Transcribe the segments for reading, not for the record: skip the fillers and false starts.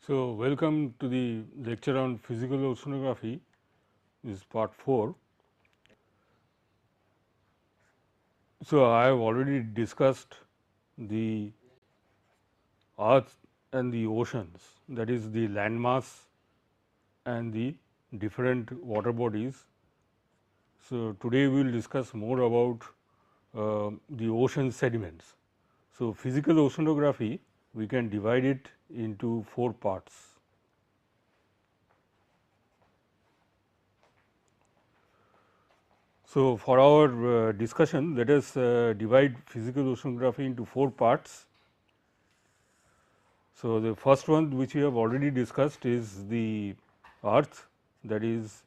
So, welcome to the lecture on physical oceanography. This is part 4. So, I have already discussed the earth and the oceans, that is the landmass and the different water bodies. So, today we will discuss more about the ocean sediments. So, physical oceanography, we can divide it into 4 parts. So, for our discussion, let us divide physical oceanography into 4 parts. So, the first one which we have already discussed is the earth, that is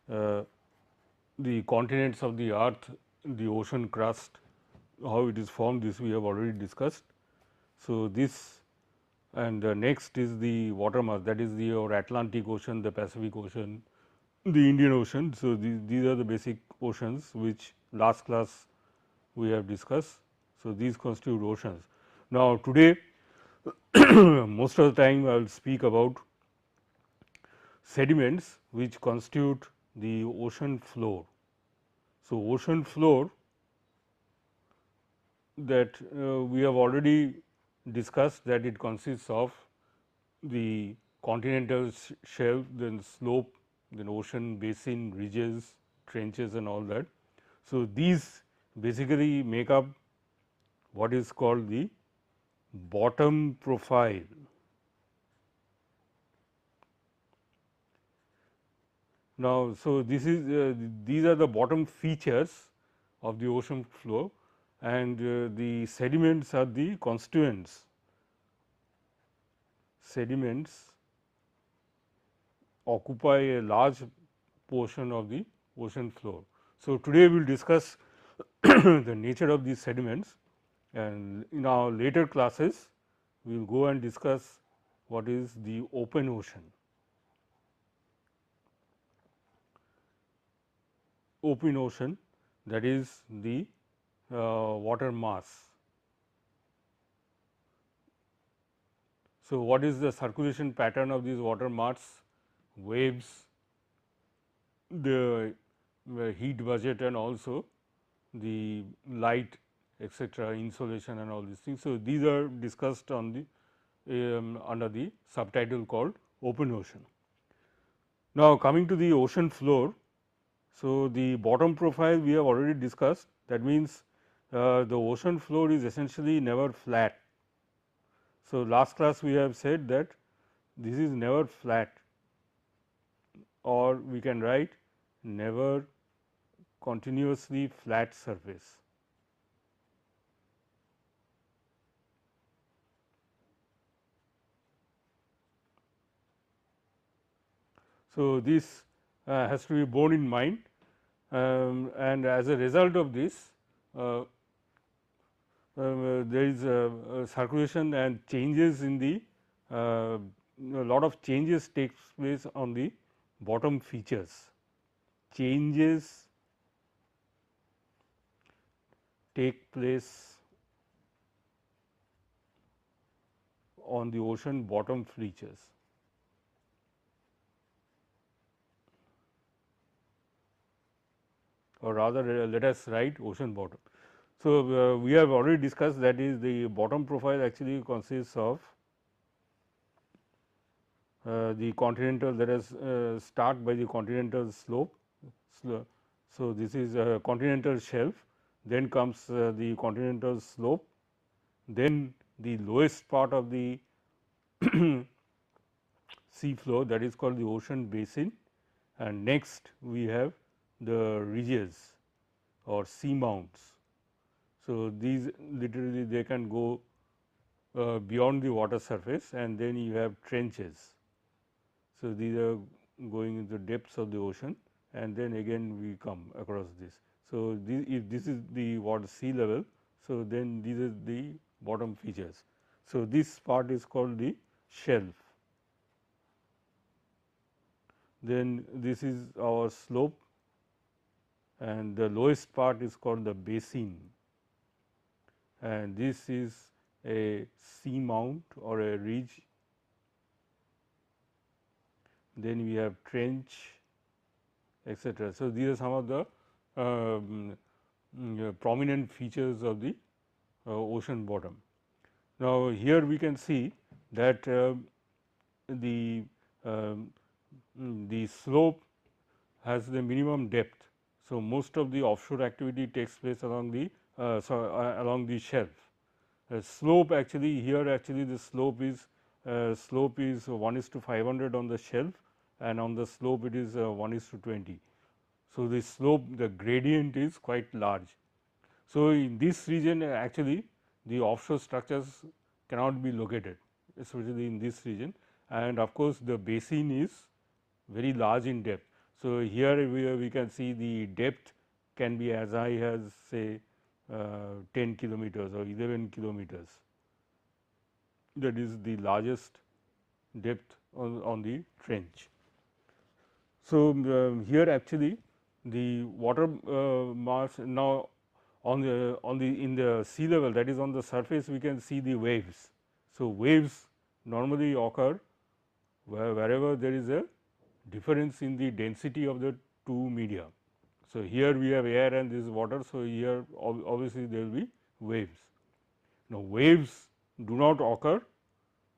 the continents of the earth, the ocean crust, how it is formed, this we have already discussed. So, this and next is the water mass, that is the Atlantic Ocean, the Pacific Ocean, the Indian Ocean. So, these are the basic oceans which last class we have discussed. So, these constitute oceans. Now, today most of the time I will speak about sediments which constitute the ocean floor. So, ocean floor that we have already discussed that it consists of the continental shelf, then slope, then ocean basin, ridges, trenches and all that. So, these basically make up what is called the bottom profile. Now, so this is these are the bottom features of the ocean floor, and the sediments are the constituents. Sediments occupy a large portion of the ocean floor. So, today we will discuss the nature of these sediments, and in our later classes we will go and discuss what is the open ocean. Open ocean, that is the water mass. So, what is the circulation pattern of these water mass? Waves, the heat budget and also the light etcetera, insolation and all these things. So, these are discussed on the under the subtitle called open ocean. Now, coming to the ocean floor. So, the bottom profile we have already discussed, that means the ocean floor is essentially never flat. So, last class we have said that this is never flat, or we can write never continuously flat surface. So, this has to be borne in mind, and as a result of this there is circulation and changes in the a lot of changes takes place on the bottom features. Changes take place on the ocean bottom features. Or rather let us write ocean bottom. So, we have already discussed that is the bottom profile actually consists of the continental, let us start by the continental slope. So, this is a continental shelf, then comes the continental slope, then the lowest part of the sea floor, that is called the ocean basin, and next we have the ridges or sea mounts. So, these literally they can go beyond the water surface, and then you have trenches. So, these are going into the depths of the ocean, and then again we come across this. So, if this is the water sea level, so then these are the bottom features. So, this part is called the shelf. Then this is our slope, and the lowest part is called the basin, and this is a sea mount or a ridge, then we have trench, etc. So, these are some of the prominent features of the ocean bottom. Now, here we can see that the the slope has the minimum depth. So, most of the offshore activity takes place along the along the shelf. Slope actually here actually the slope is 1:500 on the shelf, and on the slope it is 1:20. So, the slope, the gradient is quite large. So, in this region actually the offshore structures cannot be located, especially in this region, and of course, the basin is very large in depth. So, here we can see the depth can be as high as say 10 kilometers or 11 kilometers. That is the largest depth on the trench. So, here actually the water mass now on the in the sea level, that is on the surface, we can see the waves. So, waves normally occur wherever there is a difference in the density of the two media. So, here we have air and this water. So, here obviously there will be waves. Now, waves do not occur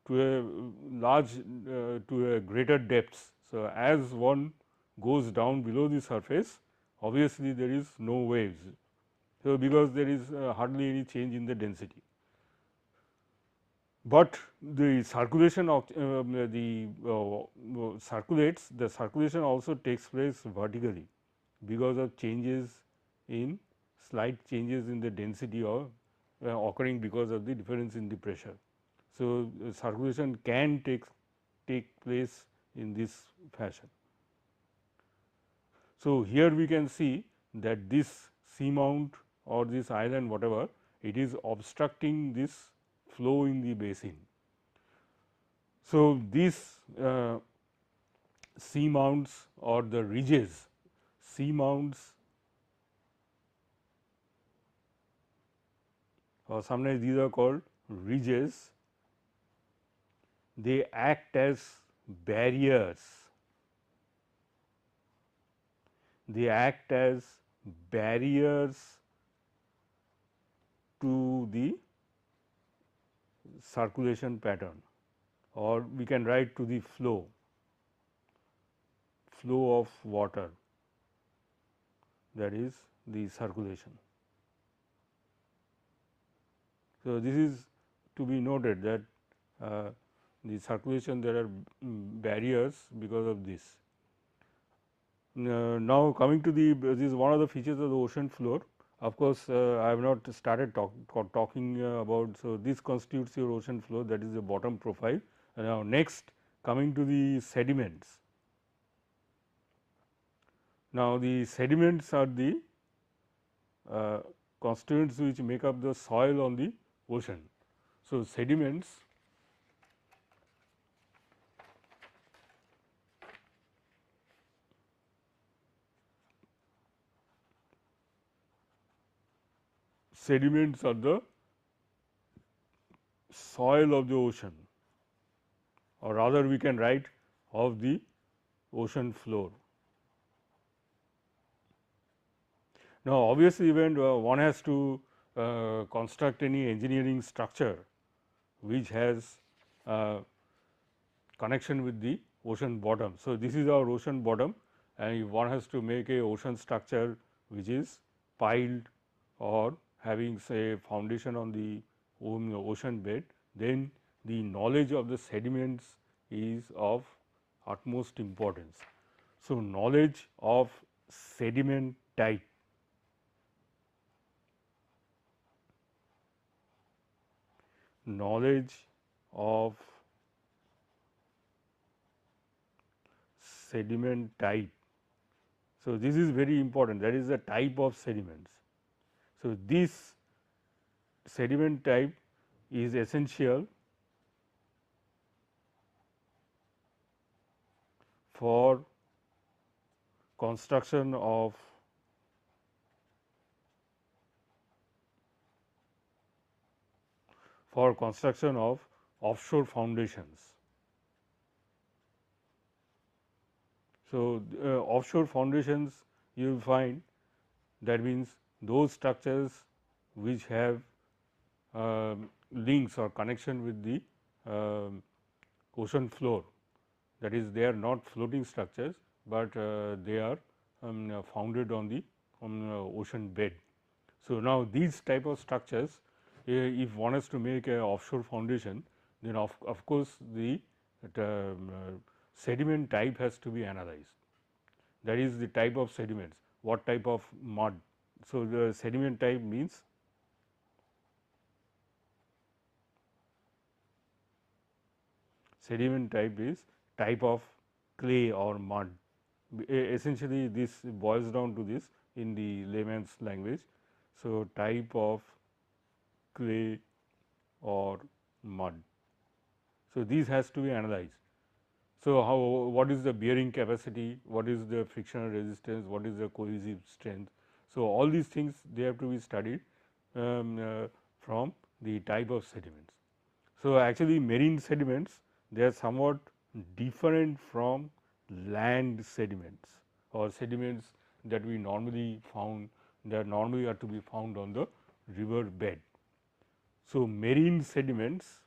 to a large to a greater depths. So, as one goes down below the surface, obviously there is no waves. So, because there is hardly any change in the density. But the circulation of circulates, the circulation also takes place vertically, because of changes in slight changes in the density or occurring because of the difference in the pressure. So, circulation can take place in this fashion. So, here we can see that this seamount or this island whatever, it is obstructing this flow in the basin. So, these seamounts or the ridges, seamounts, or sometimes these are called ridges, they act as barriers. They act as barriers to the circulation pattern, or we can write to the flow of water, that is the circulation. So, this is to be noted that the circulation, there are barriers because of this. Now, coming to the this is one of the features of the ocean floor. Of course, I have not started talking about. So, this constitutes your ocean floor, that is the bottom profile. Now, next coming to the sediments. Now, the sediments are the constituents which make up the soil on the ocean. So, sediments are the soil of the ocean, or rather we can write of the ocean floor. Now, obviously, when one has to construct any engineering structure which has connection with the ocean bottom. So, this is our ocean bottom, and if one has to make a ocean structure which is piled or having say foundation on the ocean bed, then the knowledge of the sediments is of utmost importance. So, knowledge of sediment type, knowledge of sediment type. So, this is very important, that is the type of sediments. So, this sediment type is essential for construction of offshore foundations. So, offshore foundations you will find, that means those structures which have links or connection with the ocean floor, that is they are not floating structures, but they are founded on the ocean bed. So, now these type of structures, if one has to make a offshore foundation, then of course, the sediment type has to be analyzed. That is the type of sediments, what type of mud. So, the sediment type means sediment type is type of clay or mud. Essentially, this boils down to this in the layman's language. So, type of clay or mud. So, these has to be analyzed. So, what is the bearing capacity, what is the frictional resistance, what is the cohesive strength. So, all these things they have to be studied from the type of sediments. So, actually marine sediments, they are somewhat different from land sediments or sediments that we normally found, that normally are to be found on the river bed. So, marine sediments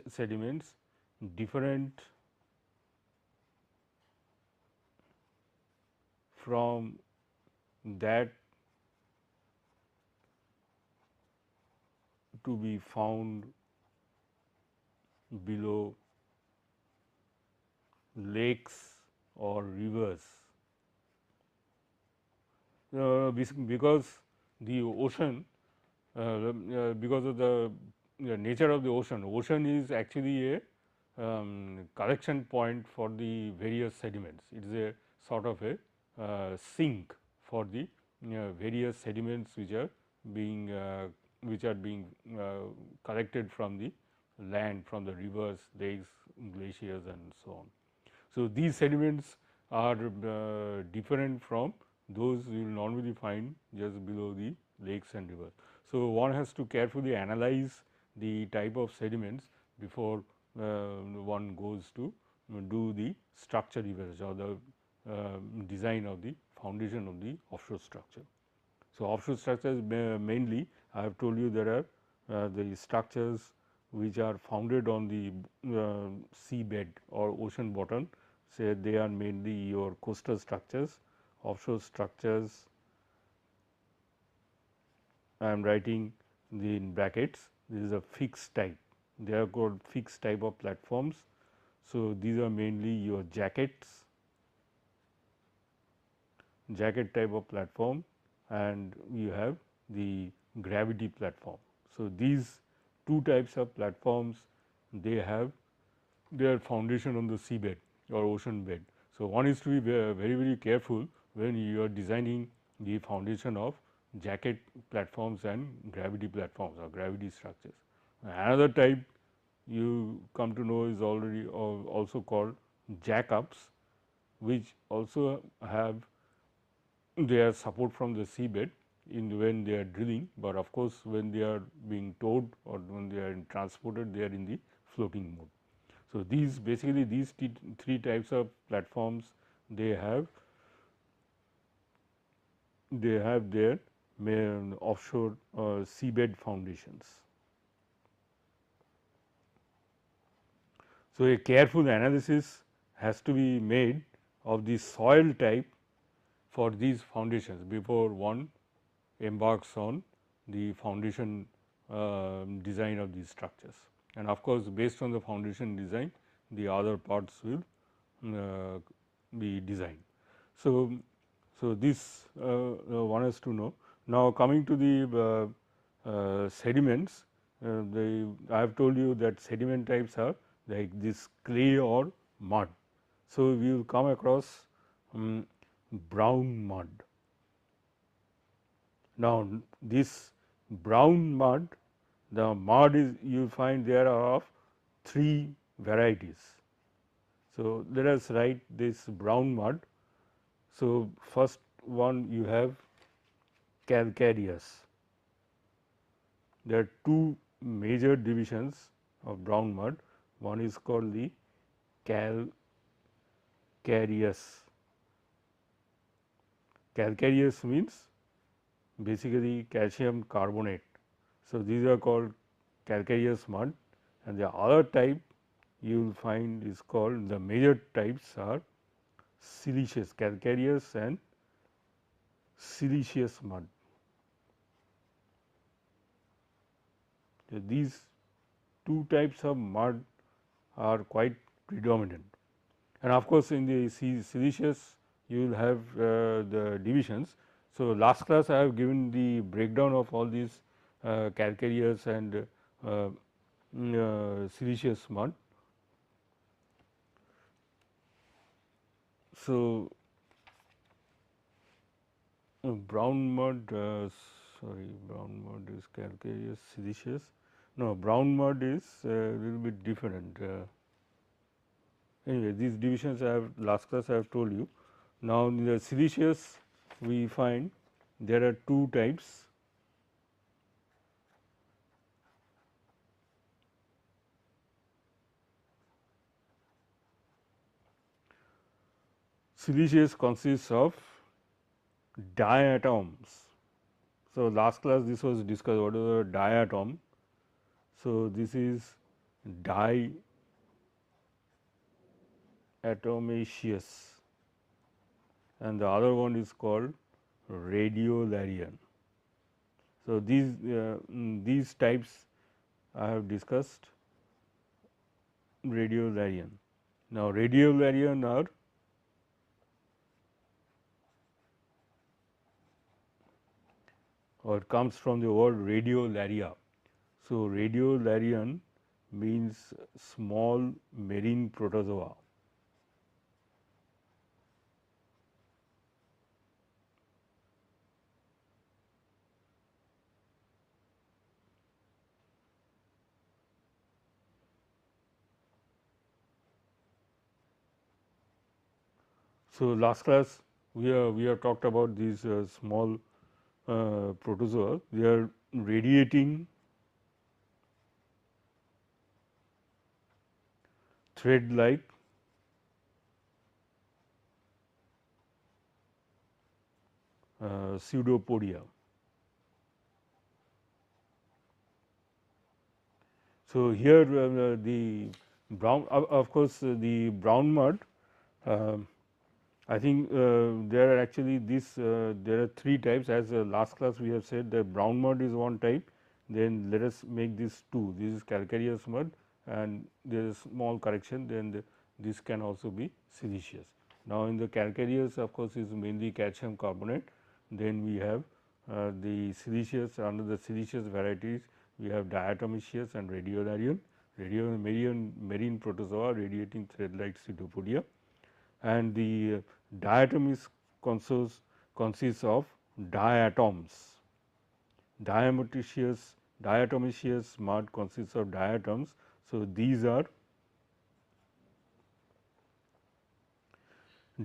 sediments different from that to be found below lakes or rivers, because the ocean, because of the nature of the ocean, ocean is actually a collection point for the various sediments. It is a sort of a sink for the various sediments which are being collected from the land, from the rivers, lakes, glaciers and so on. So, these sediments are different from those you will normally find just below the lakes and rivers. So, one has to carefully analyze the type of sediments before one goes to do the structure evaluation or the design of the foundation of the offshore structure. So, offshore structures mainly I have told you there are the structures which are founded on the seabed or ocean bottom, say they are mainly your coastal structures. Offshore structures, I am writing in brackets, this is a fixed type, they are called fixed type of platforms. So, these are mainly your jacket type of platform, and you have the gravity platform. So, these two types of platforms, they have their foundation on the seabed or ocean bed. So, one is to be very careful when you are designing the foundation of jacket platforms and gravity platforms or gravity structures. Another type you come to know is already also called jackups, which also have their support from the seabed in when they are drilling, but of course, when they are being towed or when they are transported, they are in the floating mode. So, these basically these three types of platforms, they have their offshore seabed foundations. So, a careful analysis has to be made of the soil type for these foundations before one embarks on the foundation design of these structures. And of course, based on the foundation design, the other parts will be designed. So, this one has to know. Now, coming to the sediments, I have told you that sediment types are like this clay or mud. So, we will come across brown mud. Now, this brown mud, the mud is you find there are of three varieties. So, let us write this brown mud. So, first one you have calcareous. There are two major divisions of brown mud. One is called the calcareous. Calcareous means basically calcium carbonate. So, these are called calcareous mud, and the other type you will find is called, the major types are siliceous, calcareous and siliceous mud. So, these two types of mud are quite predominant, and of course, in the siliceous you will have the divisions. So, last class I have given the breakdown of all these calcareous and siliceous mud. So, brown mud, sorry, brown mud is calcareous, siliceous. No, brown mud is a little bit different. Anyway, these divisions I have last class I have told you. Now, in the siliceous we find there are two types. Siliceous consists of diatoms. So, last class this was discussed, what is a diatom. So, this is diatomaceous and the other one is called radiolarian. So, these types I have discussed radiolarian. Now, radiolarian are or comes from the word radiolaria. So, radiolarian means small marine protozoa. So, last class we have talked about these small protozoa. They are radiating thread like pseudopodia. So, here the brown of course, the brown mud I think there are actually this there are three types, as last class we have said that brown mud is one type, then let us make this two, this is calcareous mud and there is small correction, then this can also be siliceous. Now, in the calcareous of course, is mainly calcium carbonate, then we have the siliceous, under the siliceous varieties we have diatomaceous and radiolarian, marine protozoa radiating thread like pseudopodia, and the diatom is consists of diatoms. Diatomaceous mud consists of diatoms. So, these are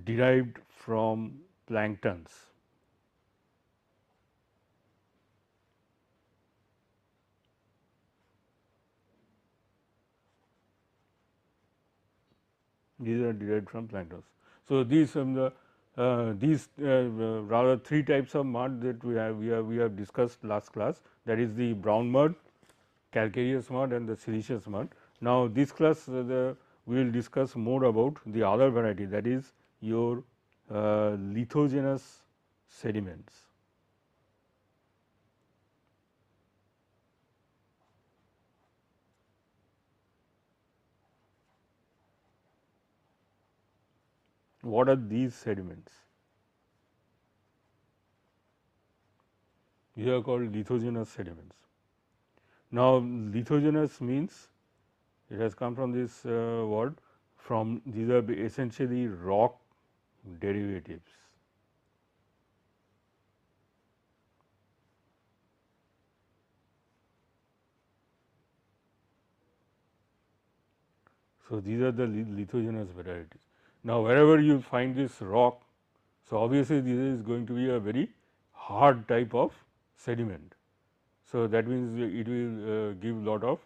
derived from planktons. These are derived from planktons. So, these rather three types of mud that we have discussed last class, that is the brown mud, calcareous mud and the siliceous mud. Now, this class we will discuss more about the other variety, that is your lithogenous sediments. What are these sediments? These are called lithogenous sediments. Now, lithogenous means it has come from this word, from these are essentially rock derivatives. So, these are the lithogenous varieties. Now, wherever you find this rock, so obviously, this is going to be a very hard type of sediment. So, that means it will give lot of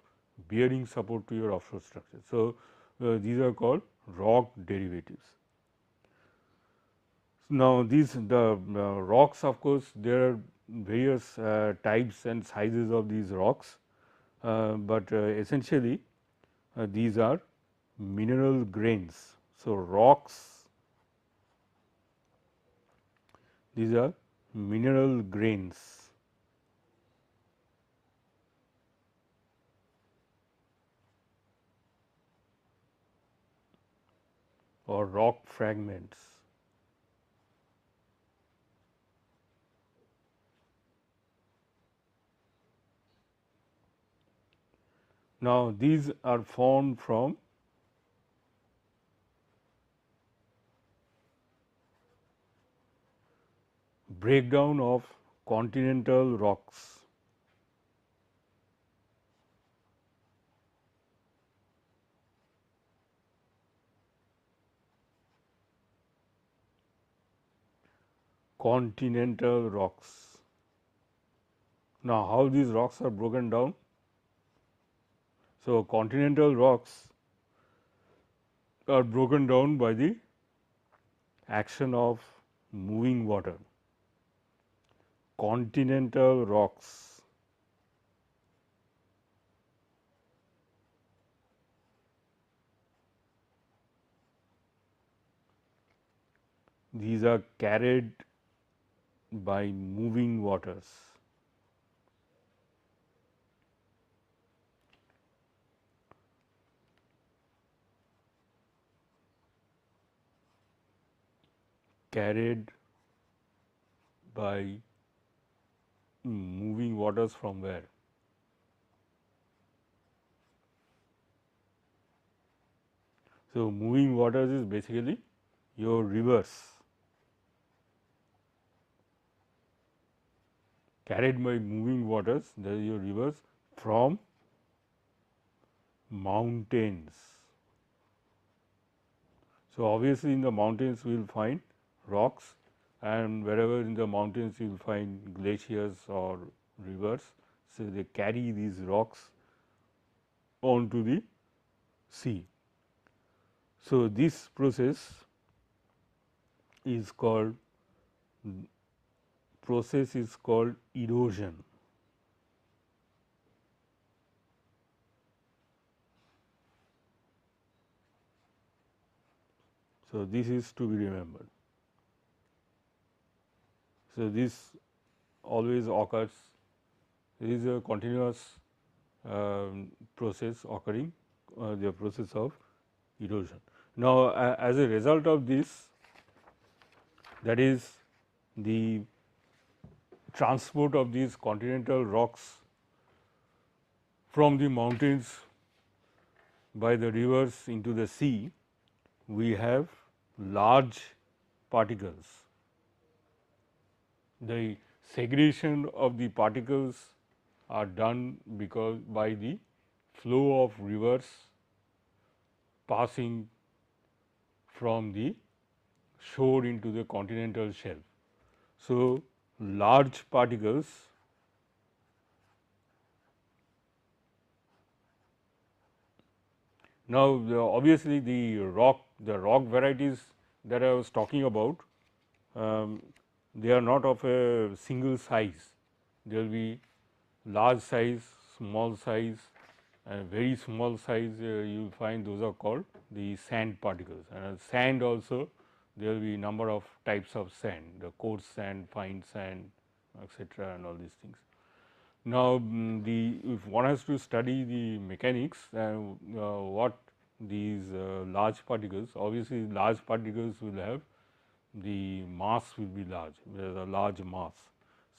bearing support to your offshore structure. So, these are called rock derivatives. Now, these the rocks, of course, there are various types and sizes of these rocks, but essentially these are mineral grains. So, rocks, these are mineral grains or rock fragments. Now, these are formed from breakdown of continental rocks. Continental rocks. Now, how these rocks are broken down? So, continental rocks are broken down by the action of moving water. Continental rocks, these are carried by moving waters. Carried by moving waters from where? So, moving waters is basically your rivers, carried by moving waters, that is your rivers from mountains. So, obviously, in the mountains we will find rocks, and wherever in the mountains you will find glaciers or rivers. So, they carry these rocks onto the sea. So, this process is called erosion. So, this is to be remembered. So, this always occurs, there is a continuous process occurring, the process of erosion. Now, as a result of this, that is the transport of these continental rocks from the mountains by the rivers into the sea, we have large particles. The segregation of the particles are done because by the flow of rivers passing from the shore into the continental shelf. So, large particles now obviously the rock varieties that I was talking about, they are not of a single size. There will be large size, small size, and very small size you will find those are called the sand particles. And sand also, there will be number of types of sand, the coarse sand, fine sand, etc., and all these things. Now, if one has to study the mechanics, what these large particles, obviously large particles will have the mass will be large, there is a large mass.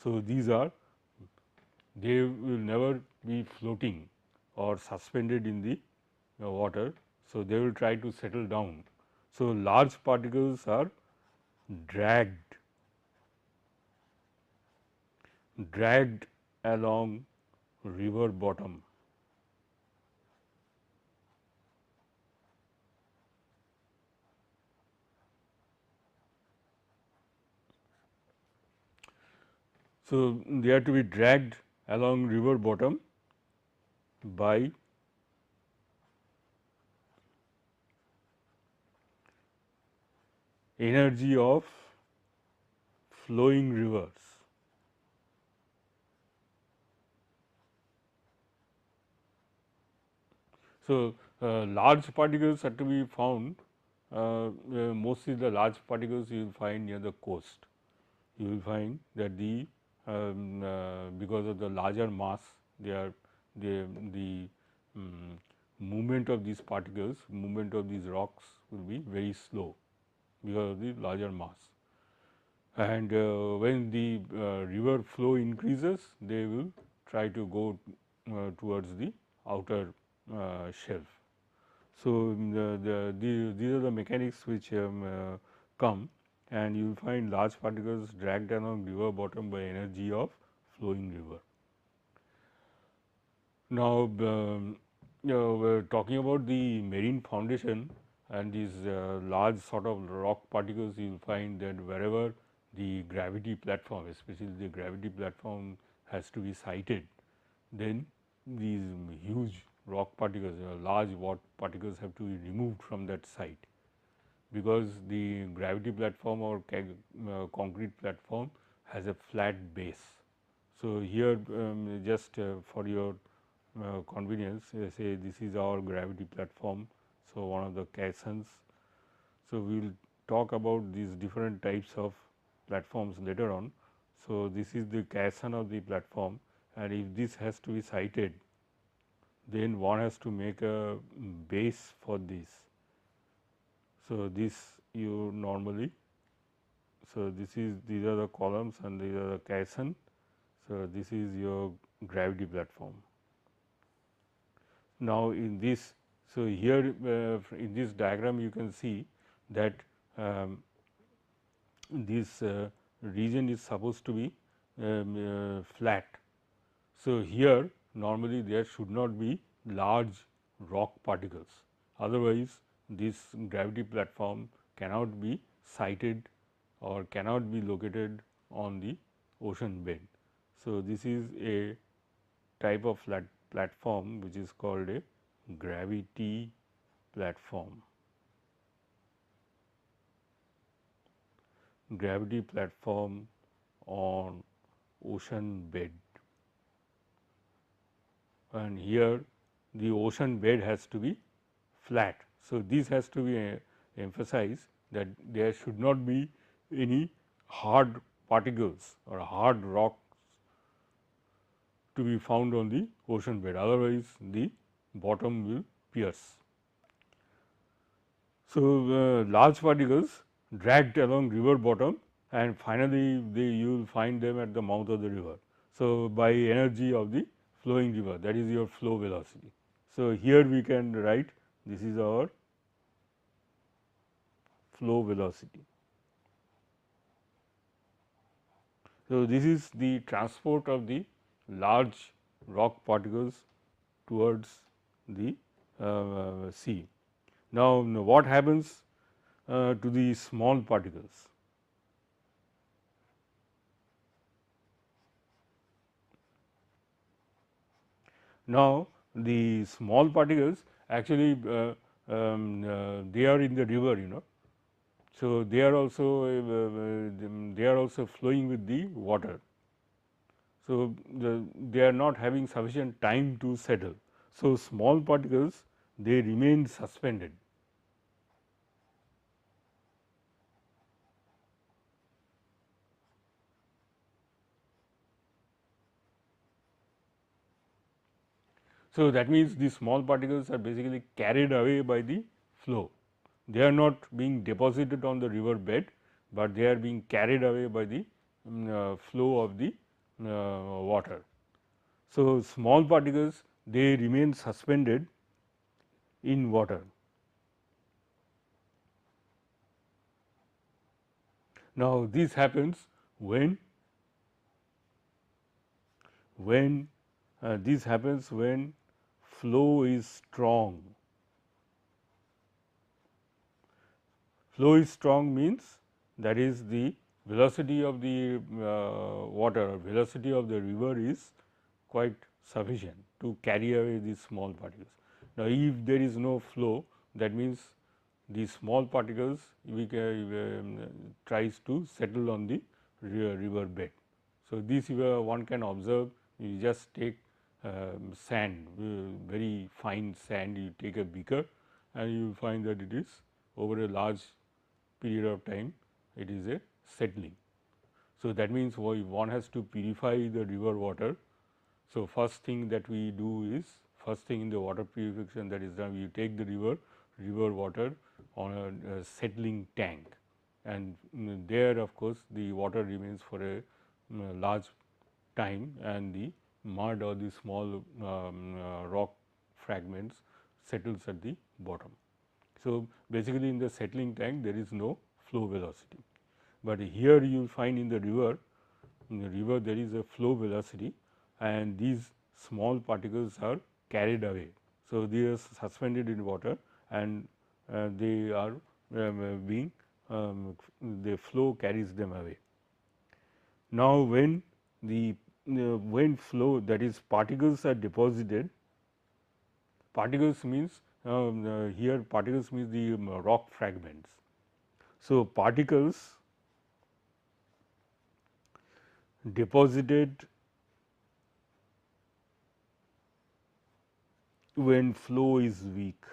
So, they will never be floating or suspended in the water. So, they will try to settle down. So, large particles are dragged along river bottom. So, they are to be dragged along river bottom by energy of flowing rivers. So, large particles are to be found, mostly the large particles you will find near the coast. You will find that because of the larger mass, they are the movement of these particles, movement of these rocks will be very slow because of the larger mass. And when the river flow increases, they will try to go towards the outer shelf. So, these are the mechanics which come, and you will find large particles dragged along river bottom by energy of flowing river. Now, we're talking about the marine foundation and these large sort of rock particles, you will find that wherever the gravity platform, especially the gravity platform has to be sighted, then these huge rock particles, large particles have to be removed from that site, because the gravity platform or concrete platform has a flat base. So, here just for your convenience, say this is our gravity platform. So, one of the caissons. So, we will talk about these different types of platforms later on. So, this is the caisson of the platform, and if this has to be sighted, then one has to make a base for this. So, this you normally, so these are the columns and these are the caisson. So, this is your gravity platform. Now, in this, so here in this diagram you can see that this region is supposed to be flat. So, here normally there should not be large rock particles, otherwise this gravity platform cannot be sighted or cannot be located on the ocean bed. So, this is a type of flat platform which is called a gravity platform. Gravity platform on ocean bed, and here the ocean bed has to be flat. So, this has to be emphasized that there should not be any hard particles or hard rocks to be found on the ocean bed, otherwise the bottom will pierce. So, large particles dragged along river bottom, and finally, you will find them at the mouth of the river. So, by energy of the flowing river, that is your flow velocity. So, here we can write this is our flow velocity. So, this is the transport of the large rock particles towards the sea. Now, what happens to the small particles? Now, the small particles actually they are in the river, So, they are also flowing with the water. So, they are not having sufficient time to settle. So, small particles they remain suspended. So, that means the small particles are basically carried away by the flow. They are not being deposited on the river bed, but they are being carried away by the flow of the water. So, small particles they remain suspended in water. Now, this happens when this happens when flow is strong. Flow is strong means that is the velocity of the water, velocity of the river is quite sufficient to carry away these small particles. Now, if there is no flow, that means these small particles we tries to settle on the river bed. So, this one can observe, you just take sand, very fine sand, you take a beaker and you find that it is over a large period of time it is a settling. So, that means one has to purify the river water. So, first thing that we do is, first thing in the water purification that is done, you take the river water on a settling tank, and there of course, the water remains for a large time and the mud or the small rock fragments settles at the bottom. So, basically in the settling tank there is no flow velocity, but here you will find in the river there is a flow velocity and these small particles are carried away. So, they are suspended in water and they are being the flow carries them away. Now, when the when flow, that is particles are deposited, particles means here particles means the rock fragments. So, particles deposited when flow is weak.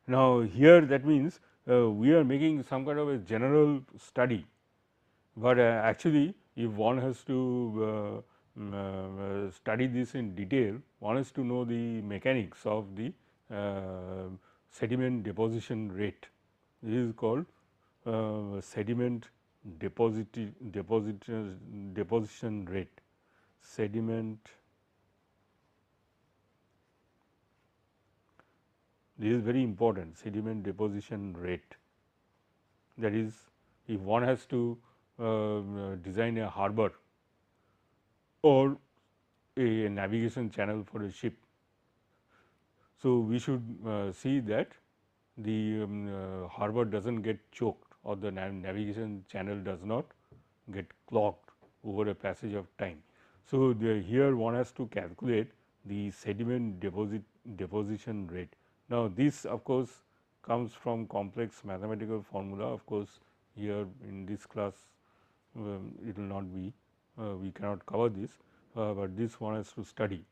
Now, here that means we are making some kind of a general study, but actually if one has to study this in detail, one has to know the mechanics of the sediment deposition rate. This is called sediment deposition rate, sediment. This is very important, sediment deposition rate. That is, if one has to design a harbor or a navigation channel for a ship. So, we should see that the harbor does not get choked or the navigation channel does not get clogged over a passage of time. So, here one has to calculate the sediment deposition rate. Now, this of course comes from complex mathematical formula. Of course, here in this class it will not be, we cannot cover this, but this one has to study.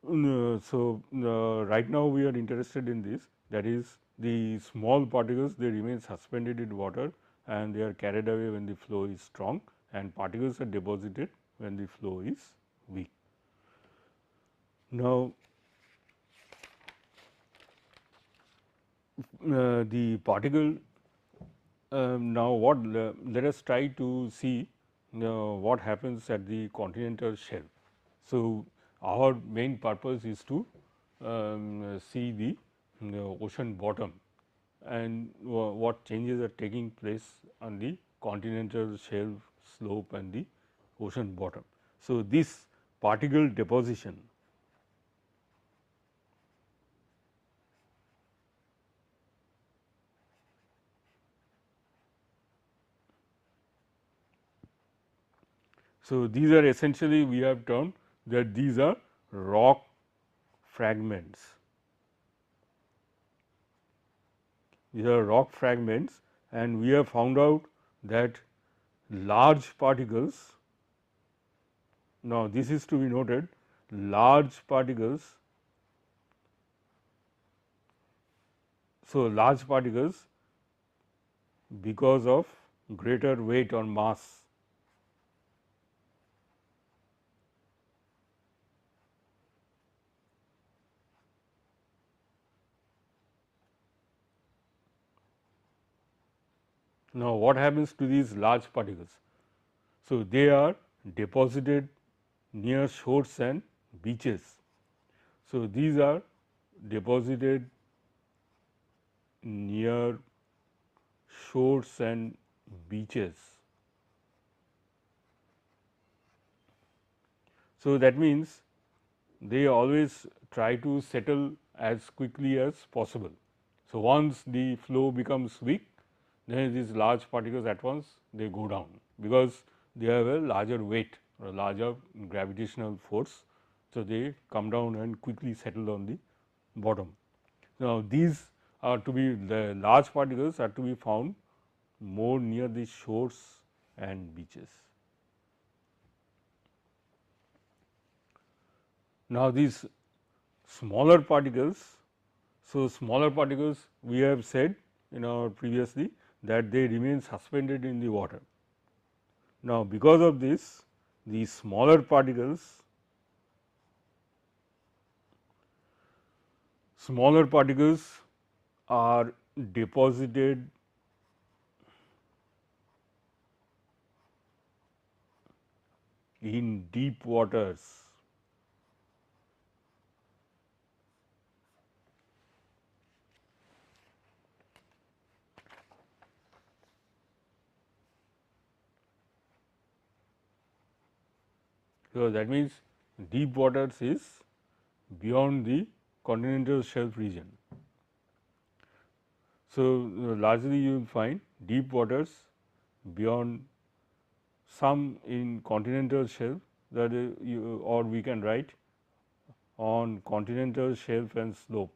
So, right now we are interested in this, that is the small particles, they remain suspended in water and they are carried away when the flow is strong, and particles are deposited when the flow is weak. Now, the particle, now what let us try to see what happens at the continental shelf. So, our main purpose is to see the ocean bottom and what changes are taking place on the continental shelf slope and the ocean bottom. So, this particle deposition so, these are essentially we have termed that these are rock fragments. These are rock fragments and we have found out that large particles, now this is to be noted, large particles. So, large particles because of greater weight or mass Now, what happens to these large particles? So, they are deposited near shores and beaches. So, these are deposited near shores and beaches. So, that means they always try to settle as quickly as possible. So, once the flow becomes weak, then these large particles at once they go down, because they have a larger weight a larger gravitational force. So, they come down and quickly settle on the bottom. Now, these are to be the large particles are to be found more near the shores and beaches. Now, these smaller particles, so smaller particles we have said in our previously that they remain suspended in the water. Now, because of this, the smaller particles are deposited in deep waters. So, that means deep waters is beyond the continental shelf region. So, largely you will find deep waters beyond some in continental shelf that you, or we can write on continental shelf and slope.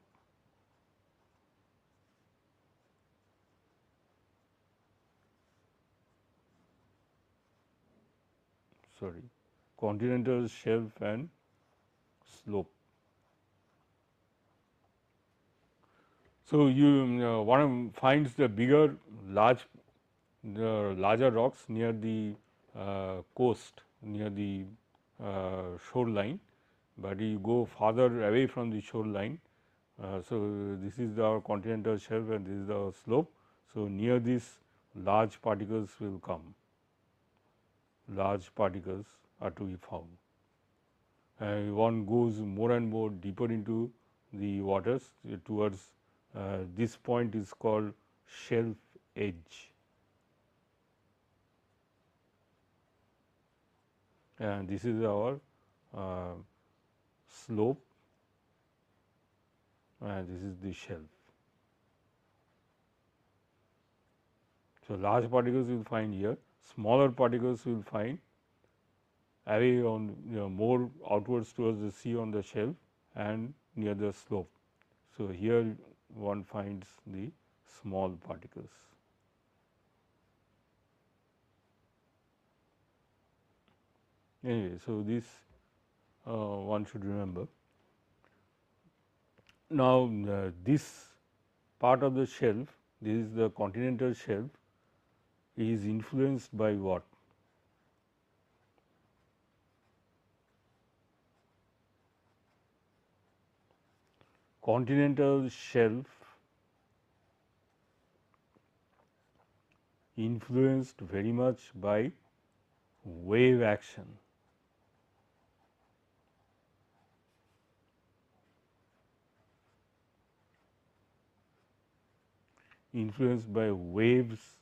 Sorry, continental shelf and slope. So, you one finds the larger rocks near the coast, near the shoreline, but you go farther away from the shoreline. So, this is our continental shelf and this is the slope. So, near this large particles will come, large particles are to be found. And one goes more and more deeper into the waters towards this point is called shelf edge. And this is our slope and this is the shelf. So, large particles you will find here, smaller particles you will find away on more outwards towards the sea on the shelf and near the slope. So, here one finds the small particles. Anyway, so this one should remember. Now, this part of the shelf, this is the continental shelf, is influenced by what? Continental shelf influenced very much by wave action. Influenced by waves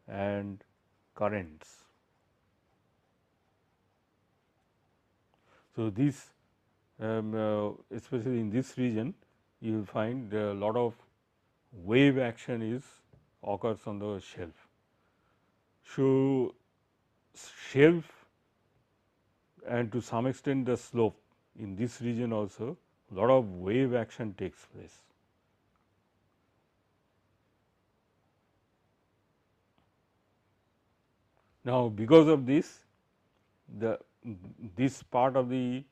and currents. So, this especially in this region you will find a lot of wave action occurs on the shelf. So, shelf and to some extent the slope in this region also lot of wave action takes place. Now, because of this this part of the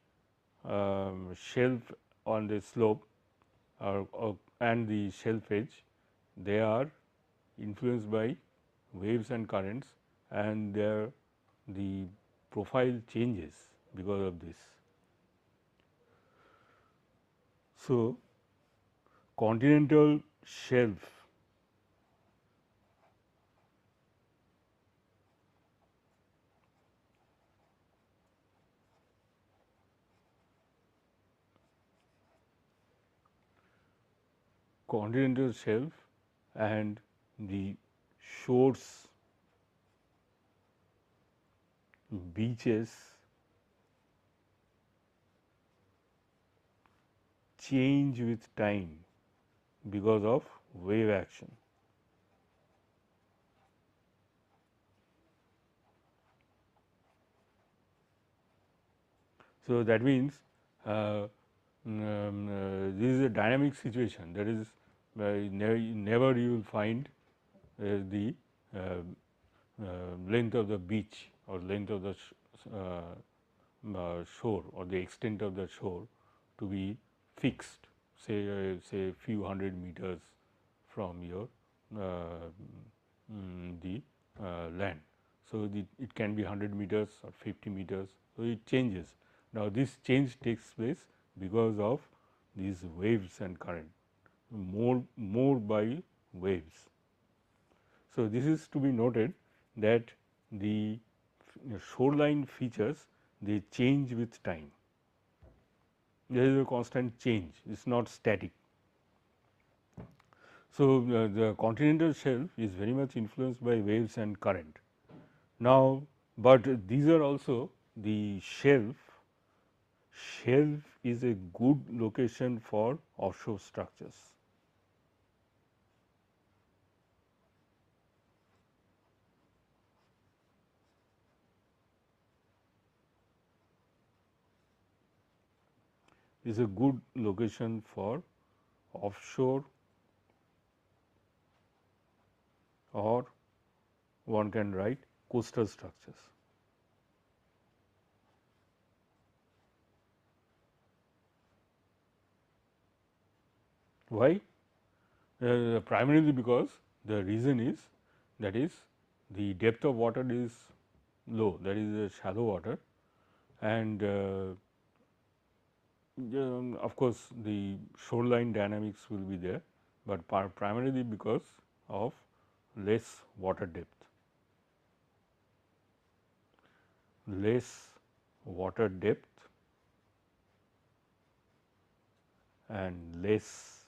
shelf on the slope and the shelf edge, they are influenced by waves and currents and the profile changes because of this. So, continental shelf and the shores, beaches change with time because of wave action. So, that means this is a dynamic situation, that is never you will find the length of the beach or length of the shore or the extent of the shore to be fixed, say few hundred meters from your the land. So, it can be 100 meters or 50 meters. So, it changes. Now, this change takes place because of these waves and current, more by waves. So, this is to be noted that the shoreline features, they change with time. There is a constant change, it is not static. So, the continental shelf is very much influenced by waves and current. Now, but these are also the shelf is a good location for offshore structures. Is a good location for offshore, or one can write coastal structures. Why? Primarily because the reason is, that is, the depth of water is low, that is shallow water, and of course, the shoreline dynamics will be there, but primarily because of less water depth. Less water depth and less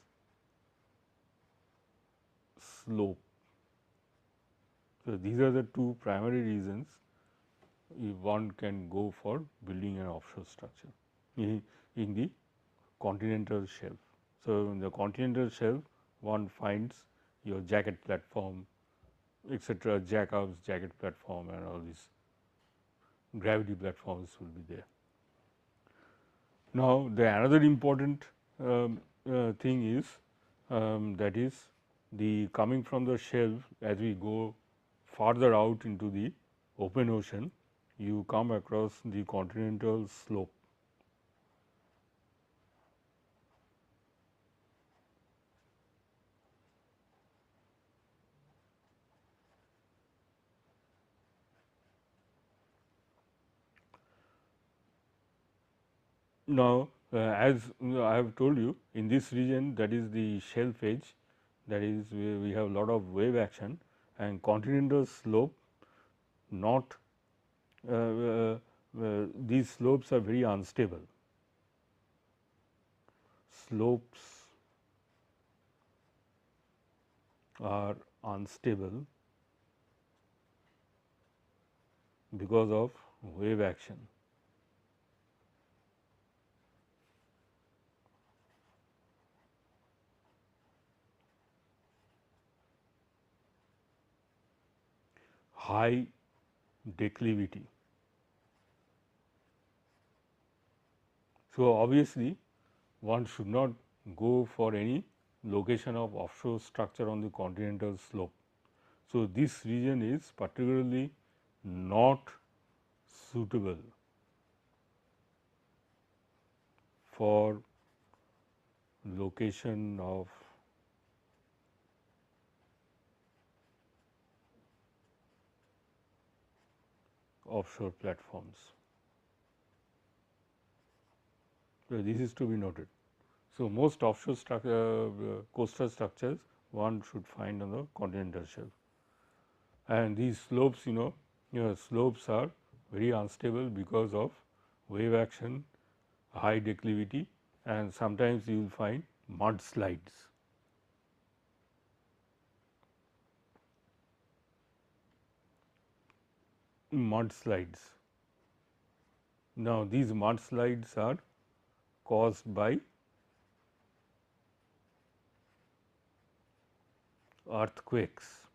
slope. So, these are the two primary reasons if one can go for building an offshore structure in the continental shelf. So, in the continental shelf one finds your jacket platform, etc., jackups, jacket platform, and all these gravity platforms will be there. Now, the another important thing is that is the coming from the shelf, as we go farther out into the open ocean, you come across the continental slope. Now, as I have told you, in this region, that is the shelf edge, that is we have a lot of wave action, and continental slope, not these slopes are very unstable. Slopes are unstable because of wave action. High declivity. So, obviously, one should not go for any location of offshore structure on the continental slope. So, this region is particularly not suitable for location of offshore platforms. So, this is to be noted. So, most offshore coastal structures one should find on the continental shelf, and these slopes, slopes are very unstable because of wave action, high declivity, and sometimes you will find mudslides. Mudslides. Now, these mudslides are caused by earthquakes.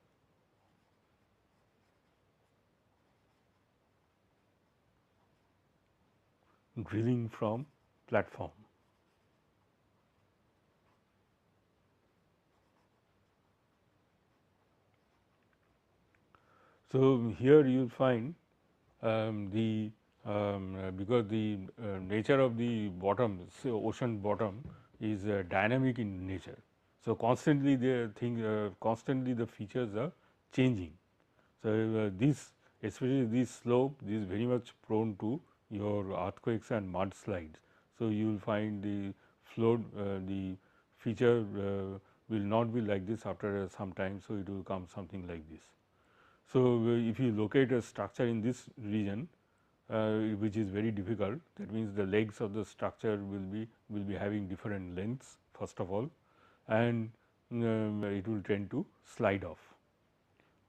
drilling from platform. So, here you will find because the nature of the bottom, say ocean bottom is dynamic in nature. So, constantly the features are changing. So, this especially this slope is very much prone to your earthquakes and mudslides. So, you will find the the feature will not be like this after some time. So, it will come something like this. So, if you locate a structure in this region which is very difficult, that means the legs of the structure will be having different lengths first of all, and it will tend to slide off.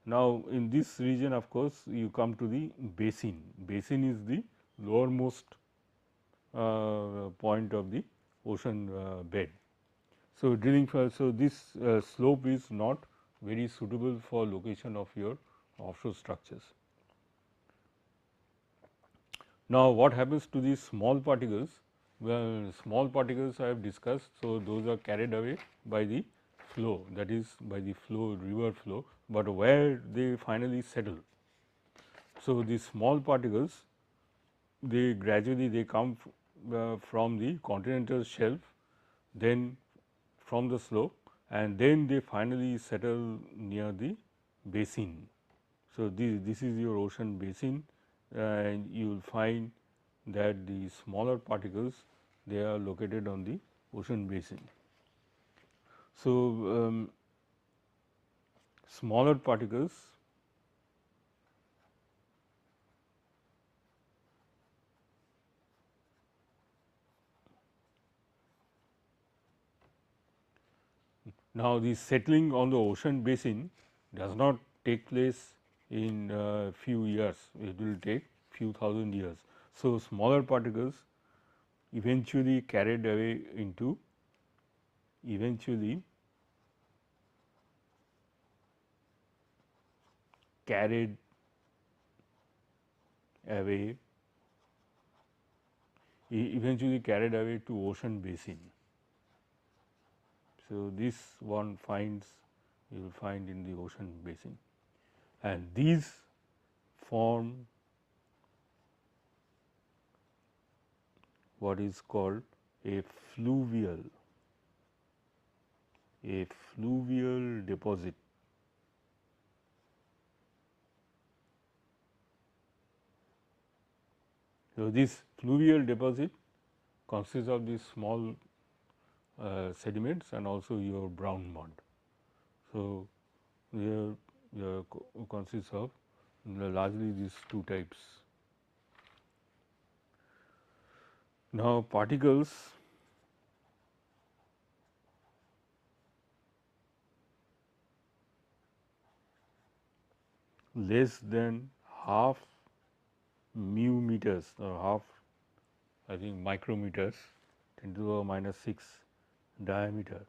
Now, in this region of course, you come to the basin. Basin is the lowermost point of the ocean bed. So, so this slope is not very suitable for location of your offshore structures. Now, what happens to these small particles? Well, small particles I have discussed. So, those are carried away by the flow, that is by the river flow, but where they finally settle. So, these small particles they gradually come from the continental shelf, then from the slope, and then they finally settle near the basin. So, this is your ocean basin, and you will find that the smaller particles they are located on the ocean basin. So, smaller particles now the settling on the ocean basin does not take place in few years, it will take few thousand years. So, smaller particles eventually carried away into carried away eventually carried away to ocean basin. So, this one finds you will find in the ocean basin, and these form what is called a fluvial deposit. So, this fluvial deposit consists of these small sediments and also your brown mud. So, here consists of largely these two types. Now, particles less than half mu meters or half I think micrometers 10 to the power minus 6 diameter.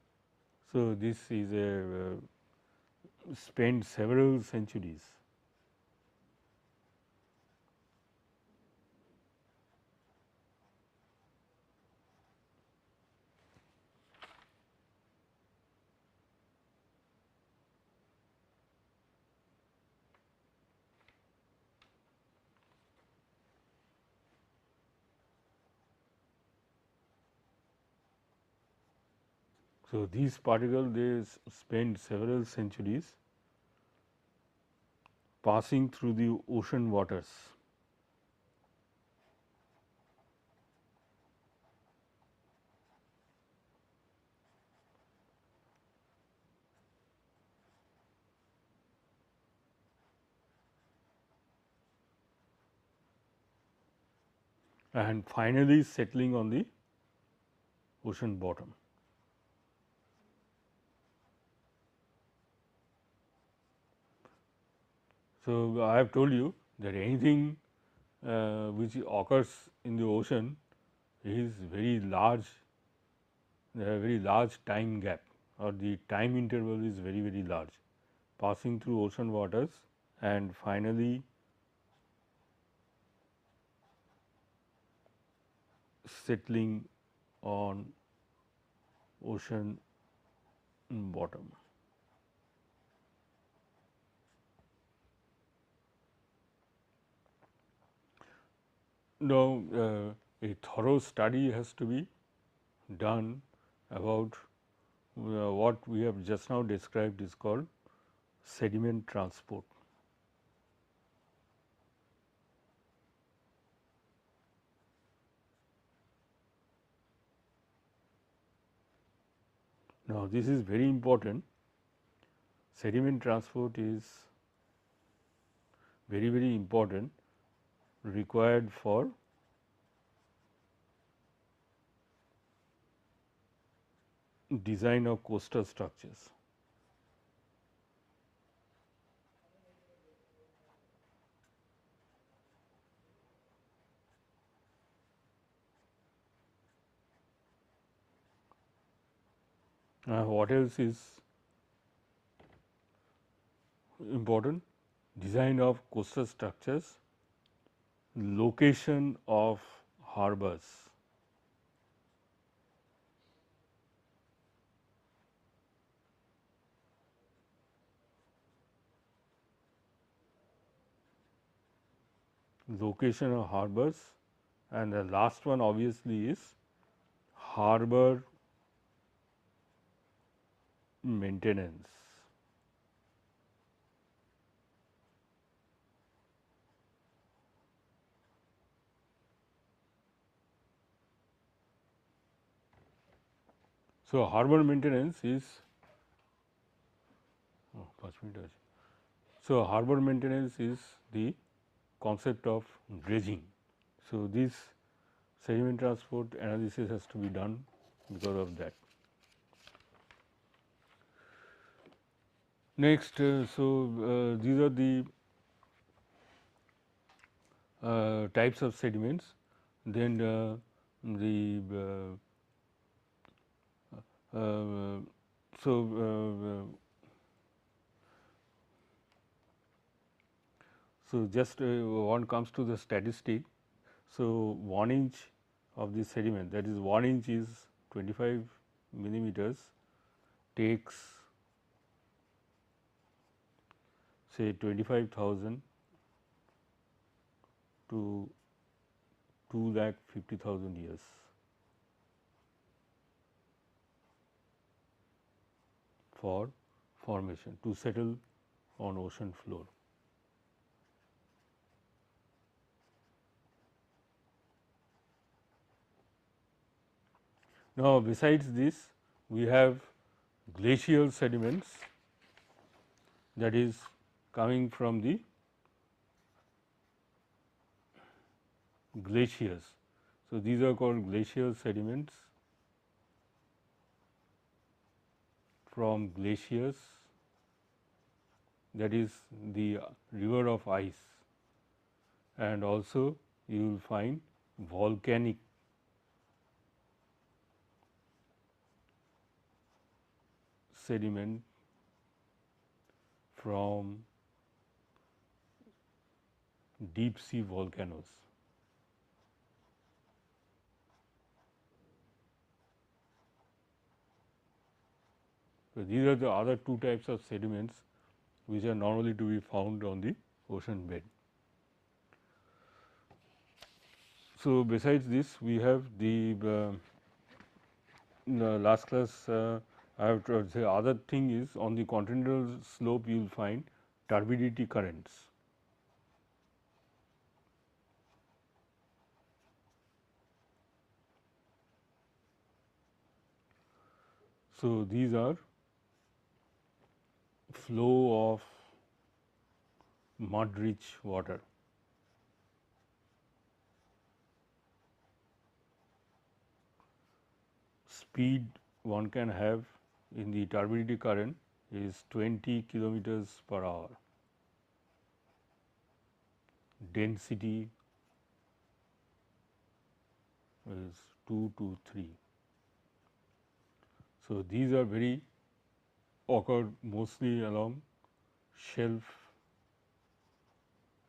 So, this is a spent several centuries. So, these particles they spend several centuries passing through the ocean waters. And finally, settling on the ocean bottom. So, I have told you that anything which occurs in the ocean is very large time gap, or the time interval is very large, passing through ocean waters and finally settling on ocean bottom. Now, a thorough study has to be done about what we have just now described is called sediment transport. Now, this is very important. Sediment transport is very important, required for design of coastal structures. What else is important? Design of coastal structures, location of harbors. Location of harbors, and the last one obviously is harbor maintenance. So, harbor maintenance is so harbor maintenance is the concept of dredging. So, this sediment transport analysis has to be done because of that. Next, these are the types of sediments. Then the so just one comes to the statistic. So, 1 inch of the sediment, that is 1 inch is 25 millimeters, takes say 25,000 to 2,50,000 years. For formation to settle on ocean floor. Now, besides this, we have glacial sediments, that is coming from the glaciers. So, these are called glacial sediments from glaciers, that is the river of ice, and also you will find volcanic sediment from deep sea volcanoes. So, these are the other two types of sediments which are normally to be found on the ocean bed. So, besides this, we have the in the last class I have to say other thing is on the continental slope you will find turbidity currents. So, these are flow of mud rich water. Speed one can have in the turbidity current is 20 kilometers per hour. Density is 2 to 3. So, these are very occurred mostly along shelf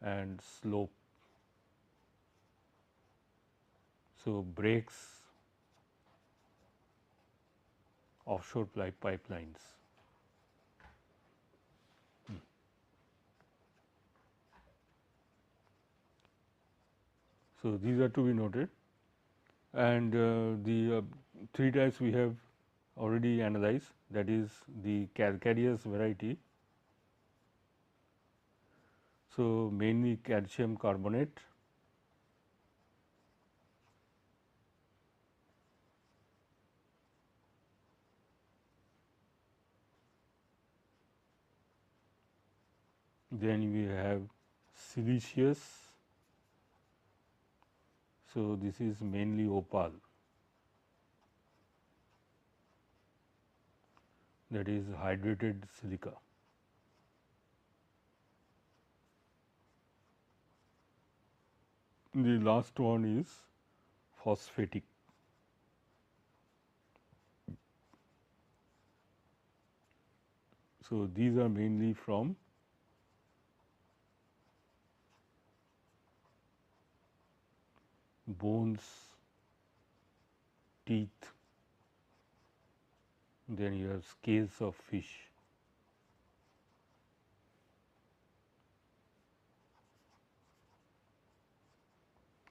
and slope So, breaks offshore pipelines. So, these are to be noted, and the three types we have already analyzed, that is the calcareous variety. So, mainly calcium carbonate, then we have siliceous. So, this is mainly opal, that is hydrated silica. The last one is phosphatic. So, these are mainly from bones, teeth, then you have scales of fish.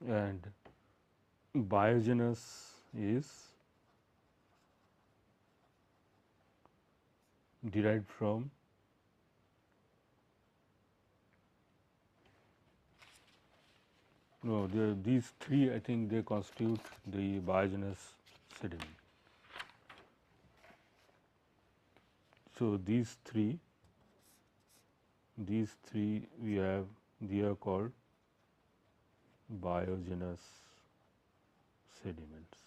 And biogenous is derived from these three, I think they constitute the biogenous sediment. So, these three we have, they are called biogenous sediments.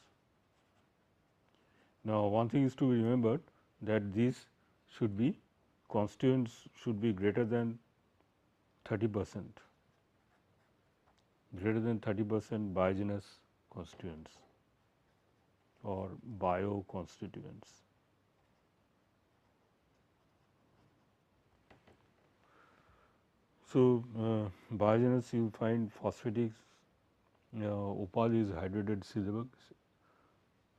Now, one thing is to be remembered, that these should be constituents should be greater than 30%, biogenous constituents or bioconstituents. So, biogenous you find phosphatics, opal is hydrated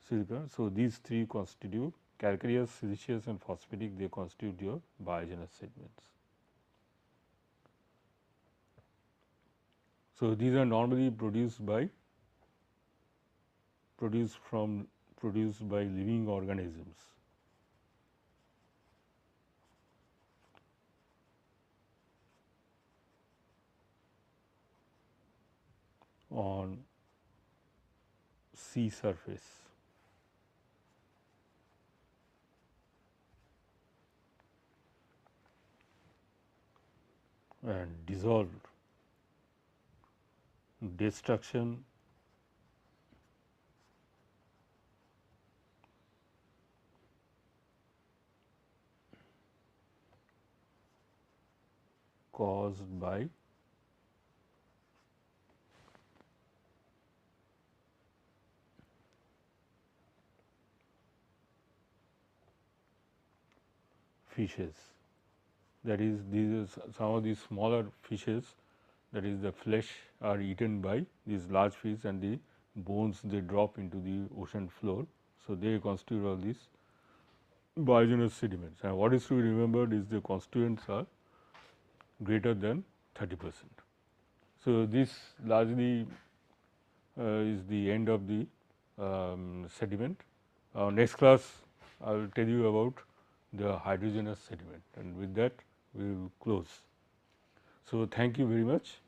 silica. So, these three constitute calcareous, siliceous and phosphatic, they constitute your biogenous sediments. So, these are normally produced by living organisms. On sea surface. And dissolved, destruction, caused by fishes. That is, these are some of these smaller fishes, that is the flesh are eaten by these large fish and the bones they drop into the ocean floor. So, they constitute all these biogenous sediments, and what is to be remembered is the constituents are greater than 30%. So, this largely is the end of the sediment. Next class I will tell you about the hydrogenous sediment, and with that we will close. So, thank you very much.